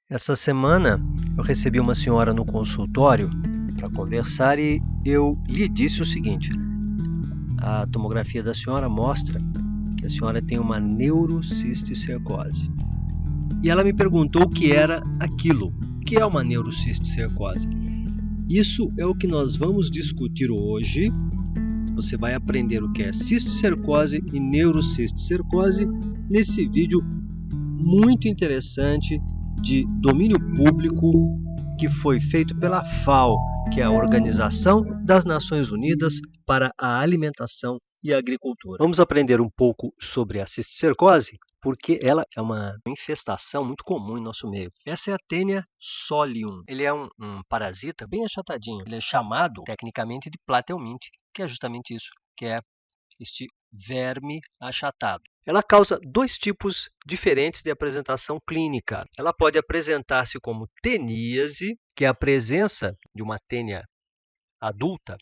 Essa semana eu recebi uma senhora no consultório para conversar e eu lhe disse o seguinte: a tomografia da senhora mostra que a senhora tem uma neurocisticercose. E ela me perguntou o que era aquilo. O que é uma neurocisticercose? Isso é o que nós vamos discutir hoje. Você vai aprender o que é cisticercose e neurocisticercose nesse vídeo muito interessante de domínio público que foi feito pela FAO, que é a Organização das Nações Unidas para a Alimentação e a Agricultura. Vamos aprender um pouco sobre a cisticercose, porque ela é uma infestação muito comum em nosso meio. Essa é a Taenia solium. Ele é um parasita bem achatadinho. Ele é chamado tecnicamente de Plateuminte, que é justamente isso, que é este verme achatado. Ela causa dois tipos diferentes de apresentação clínica. Ela pode apresentar-se como teníase, que é a presença de uma tênia adulta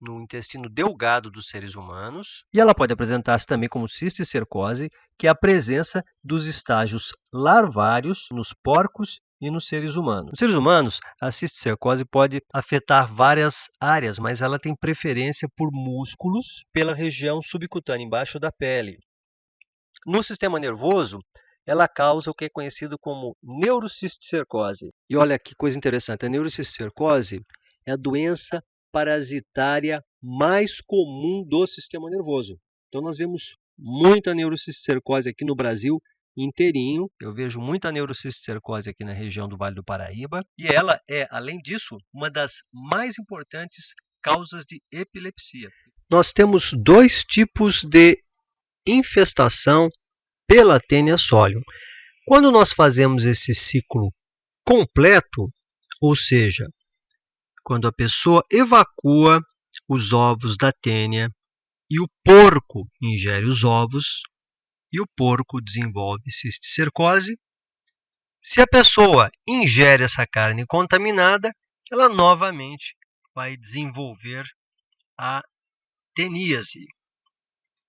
no intestino delgado dos seres humanos, e ela pode apresentar-se também como cisticercose, que é a presença dos estágios larvários nos porcos e nos seres humanos. Nos seres humanos, a cisticercose pode afetar várias áreas, mas ela tem preferência por músculos pela região subcutânea, embaixo da pele. No sistema nervoso, ela causa o que é conhecido como neurocisticercose. E olha que coisa interessante, a neurocisticercose é a doença parasitária mais comum do sistema nervoso. Então nós vemos muita neurocisticercose aqui no Brasil inteirinho. Eu vejo muita neurocisticercose aqui na região do Vale do Paraíba. E ela é, além disso, uma das mais importantes causas de epilepsia. Nós temos dois tipos de infestação pela Taenia solium. Quando nós fazemos esse ciclo completo, ou seja, quando a pessoa evacua os ovos da tênia e o porco ingere os ovos e o porco desenvolve cisticercose, se a pessoa ingere essa carne contaminada, ela novamente vai desenvolver a teníase.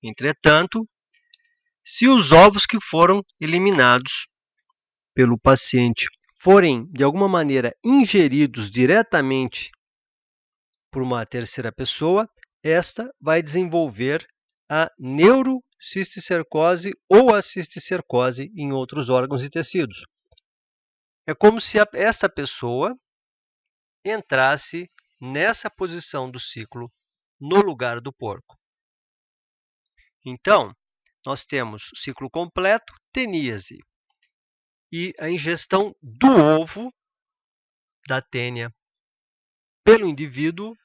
Entretanto, se os ovos que foram eliminados pelo paciente forem, de alguma maneira, ingeridos diretamente por uma terceira pessoa, esta vai desenvolver a neurocisticercose ou a cisticercose em outros órgãos e tecidos. É como se essa pessoa entrasse nessa posição do ciclo no lugar do porco. Então, nós temos ciclo completo, teníase, e a ingestão do ovo da tênia pelo indivíduo,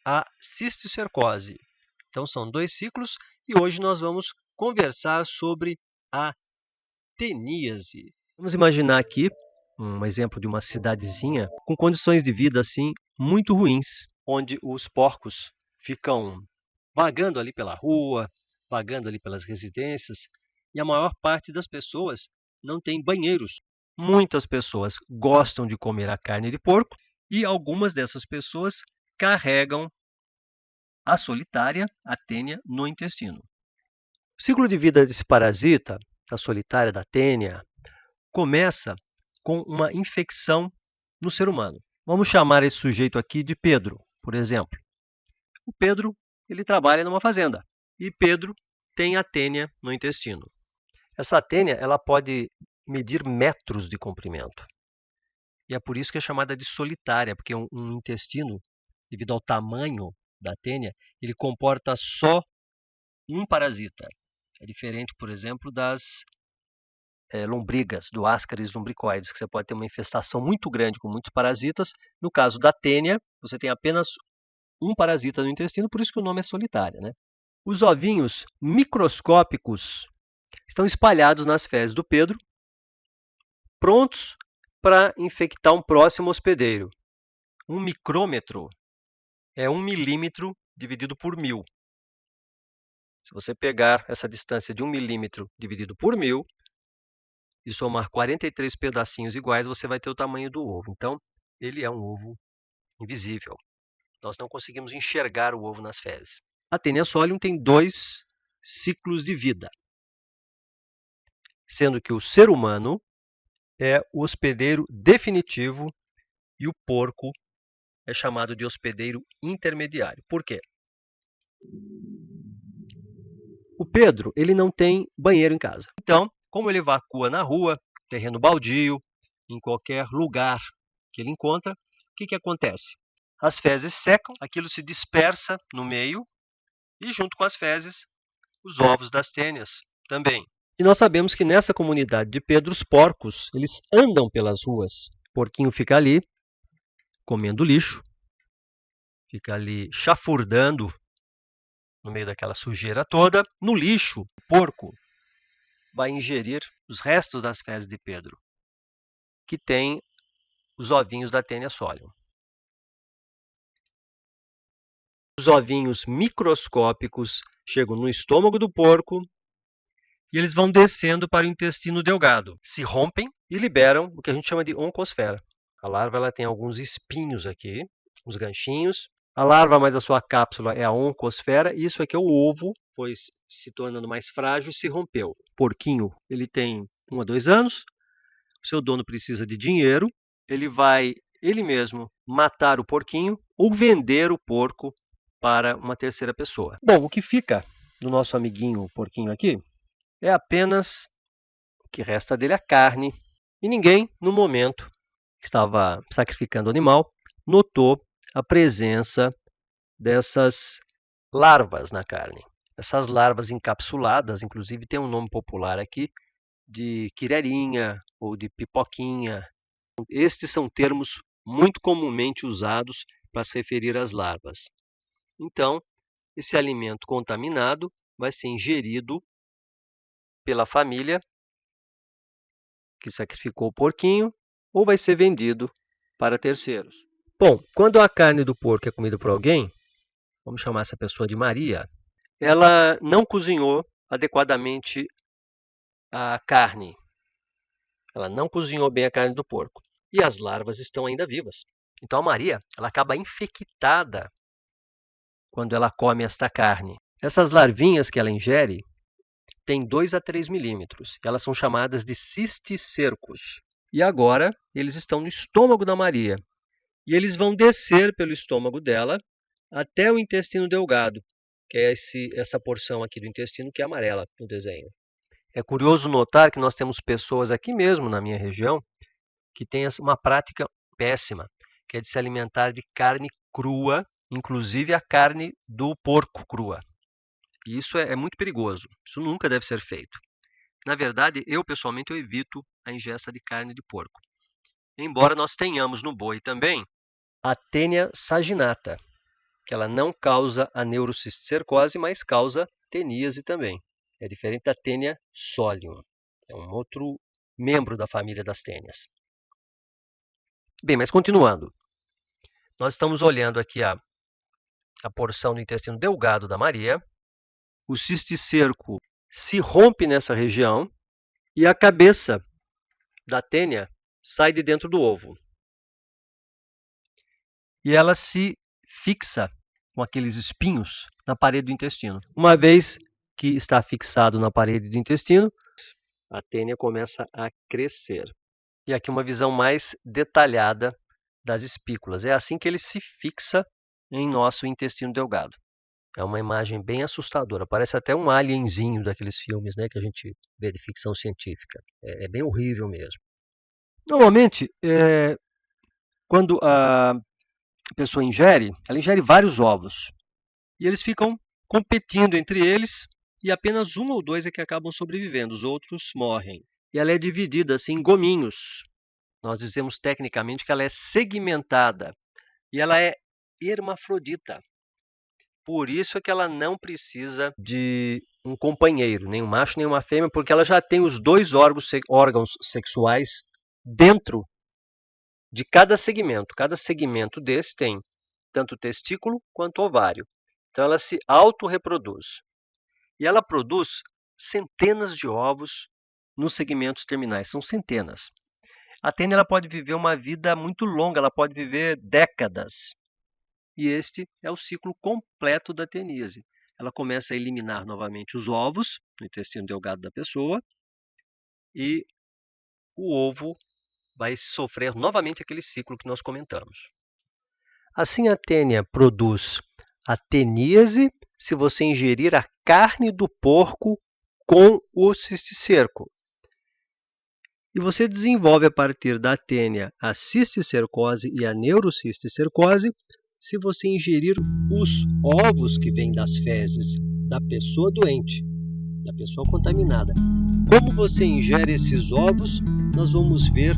a cisticercose. Então, são dois ciclos e hoje nós vamos conversar sobre a teníase. Vamos imaginar aqui um exemplo de uma cidadezinha com condições de vida assim muito ruins, onde os porcos ficam vagando ali pela rua, vagando ali pelas residências, e a maior parte das pessoas não tem banheiros. Muitas pessoas gostam de comer a carne de porco e algumas dessas pessoas carregam a solitária, a tênia, no intestino. O ciclo de vida desse parasita, da solitária, da tênia, começa com uma infecção no ser humano. Vamos chamar esse sujeito aqui de Pedro, por exemplo. O Pedro, ele trabalha numa fazenda e Pedro tem a tênia no intestino. Essa tênia, ela pode medir metros de comprimento. E é por isso que é chamada de solitária, porque um intestino, devido ao tamanho da tênia, ele comporta só um parasita. É diferente, por exemplo, das lombrigas, do Ascaris lumbricoides, que você pode ter uma infestação muito grande com muitos parasitas. No caso da tênia, você tem apenas um parasita no intestino, por isso que o nome é solitária, né? Os ovinhos microscópicos estão espalhados nas fezes do Pedro, prontos para infectar um próximo hospedeiro. Um micrômetro é 1 milímetro dividido por 1000. Se você pegar essa distância de 1 milímetro dividido por 1000 e somar 43 pedacinhos iguais, você vai ter o tamanho do ovo. Então, ele é um ovo invisível. Nós não conseguimos enxergar o ovo nas fezes. A Taenia solium tem dois ciclos de vida, sendo que o ser humano é o hospedeiro definitivo e o porco é chamado de hospedeiro intermediário. Por quê? O Pedro, ele não tem banheiro em casa. Então, como ele evacua na rua, terreno baldio, em qualquer lugar que ele encontra, o que acontece? As fezes secam, aquilo se dispersa no meio e junto com as fezes, os ovos das tênias também. E nós sabemos que nessa comunidade de Pedro, os porcos, eles andam pelas ruas. O porquinho fica ali, comendo lixo, fica ali chafurdando no meio daquela sujeira toda. No lixo, o porco vai ingerir os restos das fezes de Pedro, que tem os ovinhos da Taenia solium. Os ovinhos microscópicos chegam no estômago do porco e eles vão descendo para o intestino delgado, se rompem e liberam o que a gente chama de oncosfera. A larva ela tem alguns espinhos aqui, uns ganchinhos. A larva mais a sua cápsula é a oncosfera, e isso aqui é o ovo, foi se tornando mais frágil e se rompeu. O porquinho ele tem 1 a 2 anos, o seu dono precisa de dinheiro, ele vai ele mesmo matar o porquinho ou vender o porco para uma terceira pessoa. Bom, o que fica do nosso amiguinho porquinho aqui é apenas o que resta dele a carne. E ninguém, no momento que estava sacrificando o animal, notou a presença dessas larvas na carne. Essas larvas encapsuladas, inclusive tem um nome popular aqui, de quirerinha ou de pipoquinha. Estes são termos muito comumente usados para se referir às larvas. Então, esse alimento contaminado vai ser ingerido pela família que sacrificou o porquinho ou vai ser vendido para terceiros. Bom, quando a carne do porco é comida por alguém, vamos chamar essa pessoa de Maria, ela não cozinhou adequadamente a carne. Ela não cozinhou bem a carne do porco. E as larvas estão ainda vivas. Então a Maria, ela acaba infectada quando ela come esta carne. Essas larvinhas que ela ingere têm 2 a 3 milímetros. Elas são chamadas de cisticercos. E agora eles estão no estômago da Maria. E eles vão descer pelo estômago dela até o intestino delgado, que é essa porção aqui do intestino que é amarela no desenho. É curioso notar que nós temos pessoas aqui mesmo na minha região que têm uma prática péssima, que é de se alimentar de carne crua, inclusive a carne do porco crua. E isso é muito perigoso. Isso nunca deve ser feito. Na verdade, eu pessoalmente eu evito a ingesta de carne de porco. Embora nós tenhamos no boi também a Taenia saginata, que ela não causa a neurocisticercose, mas causa teníase também. É diferente da Taenia solium. É um outro membro da família das tênias. Bem, mas continuando. Nós estamos olhando aqui a porção do intestino delgado da Maria. O cisticerco se rompe nessa região e a cabeça da tênia sai de dentro do ovo. E ela se fixa com aqueles espinhos na parede do intestino. Uma vez que está fixado na parede do intestino, a tênia começa a crescer. E aqui uma visão mais detalhada das espículas. É assim que ele se fixa em nosso intestino delgado. É uma imagem bem assustadora. Parece até um alienzinho daqueles filmes, né, que a gente vê de ficção científica. É bem horrível mesmo. Normalmente, quando a pessoa ingere, ela ingere vários ovos. E eles ficam competindo entre eles e apenas 1 ou 2 é que acabam sobrevivendo, os outros morrem. E ela é dividida assim, em gominhos. Nós dizemos tecnicamente que ela é segmentada e ela é hermafrodita. Por isso é que ela não precisa de um companheiro, nem um macho nem uma fêmea, porque ela já tem os 2 órgãos sexuais dentro de cada segmento. Cada segmento desse tem tanto testículo quanto ovário. Então ela se autorreproduz. E ela produz centenas de ovos nos segmentos terminais, são centenas. A tênia ela pode viver uma vida muito longa, ela pode viver décadas. E este é o ciclo completo da teníase. Ela começa a eliminar novamente os ovos no intestino delgado da pessoa e o ovo vai sofrer novamente aquele ciclo que nós comentamos. Assim, a tênia produz a teníase se você ingerir a carne do porco com o cisticerco. E você desenvolve a partir da tênia a cisticercose e a neurocisticercose se você ingerir os ovos que vêm das fezes da pessoa doente, da pessoa contaminada. Como você ingere esses ovos, nós vamos ver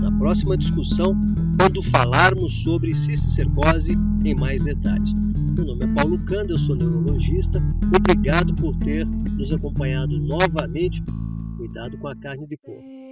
na próxima discussão, quando falarmos sobre cisticercose em mais detalhes. Meu nome é Paulo Canda, eu sou neurologista. Obrigado por ter nos acompanhado novamente. Cuidado com a carne de porco.